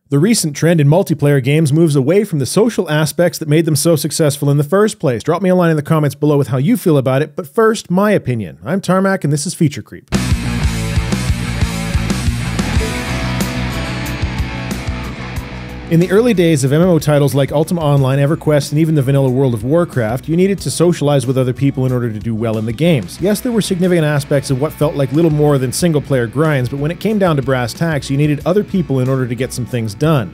The recent trend in multiplayer games moves away from the social aspects that made them so successful in the first place. Drop me a line in the comments below with how you feel about it, but first, my opinion. I'm Tarmack and this is Feature Creep. In the early days of MMO titles like Ultima Online, Everquest, and even the vanilla World of Warcraft, you needed to socialize with other people in order to do well in the games. Yes, there were significant aspects of what felt like little more than single-player grinds, but when it came down to brass tacks, you needed other people in order to get some things done.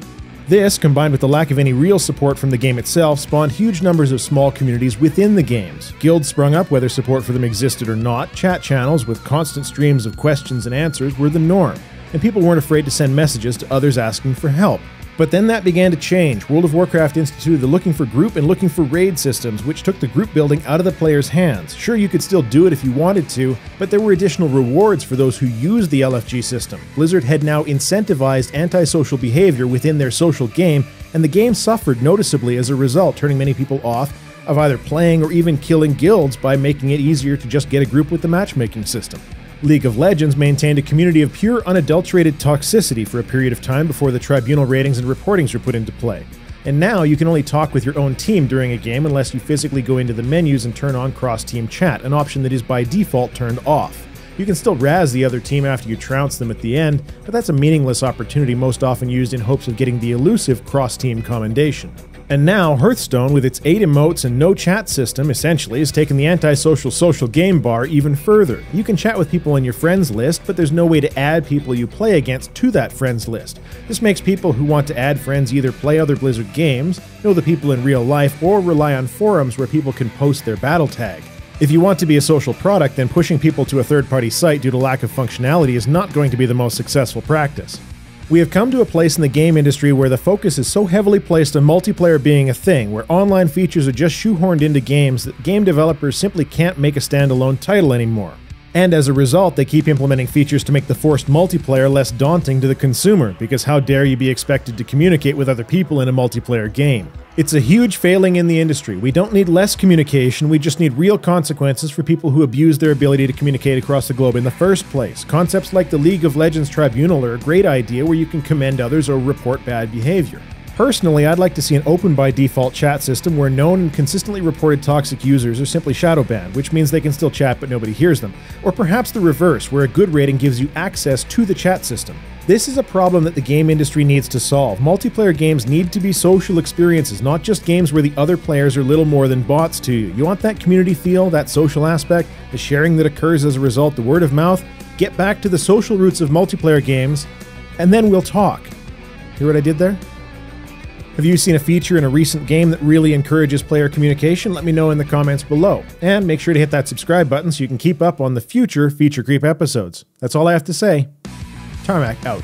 This, combined with the lack of any real support from the game itself, spawned huge numbers of small communities within the games. Guilds sprung up whether support for them existed or not, chat channels with constant streams of questions and answers were the norm, and people weren't afraid to send messages to others asking for help. But then that began to change. World of Warcraft instituted the looking for group and looking for raid systems, which took the group building out of the player's hands. Sure, you could still do it if you wanted to, but there were additional rewards for those who used the LFG system. Blizzard had now incentivized antisocial behavior within their social game, and the game suffered noticeably as a result, turning many people off of either playing or even killing guilds by making it easier to just get a group with the matchmaking system. League of Legends maintained a community of pure, unadulterated toxicity for a period of time before the tribunal ratings and reportings were put into play. And now you can only talk with your own team during a game unless you physically go into the menus and turn on cross-team chat, an option that is by default turned off. You can still razz the other team after you trounce them at the end, but that's a meaningless opportunity most often used in hopes of getting the elusive cross-team commendation. And now, Hearthstone, with its 8 emotes and no chat system, essentially, has taken the antisocial social game bar even further. You can chat with people on your friends list, but there's no way to add people you play against to that friends list. This makes people who want to add friends either play other Blizzard games, know the people in real life, or rely on forums where people can post their battle tag. If you want to be a social product, then pushing people to a third-party site due to lack of functionality is not going to be the most successful practice. We have come to a place in the game industry where the focus is so heavily placed on multiplayer being a thing, where online features are just shoehorned into games that game developers simply can't make a standalone title anymore. And as a result, they keep implementing features to make the forced multiplayer less daunting to the consumer, because how dare you be expected to communicate with other people in a multiplayer game? It's a huge failing in the industry. We don't need less communication, we just need real consequences for people who abuse their ability to communicate across the globe in the first place. Concepts like the League of Legends Tribunal are a great idea where you can commend others or report bad behavior. Personally, I'd like to see an open by default chat system where known and consistently reported toxic users are simply shadow banned, which means they can still chat but nobody hears them. Or perhaps the reverse, where a good rating gives you access to the chat system. This is a problem that the game industry needs to solve. Multiplayer games need to be social experiences, not just games where the other players are little more than bots to you. You want that community feel, that social aspect, the sharing that occurs as a result, the word of mouth? Get back to the social roots of multiplayer games, and then we'll talk. Hear what I did there? Have you seen a feature in a recent game that really encourages player communication? Let me know in the comments below. And make sure to hit that subscribe button so you can keep up on the future Feature Creep episodes. That's all I have to say. Tarmack out.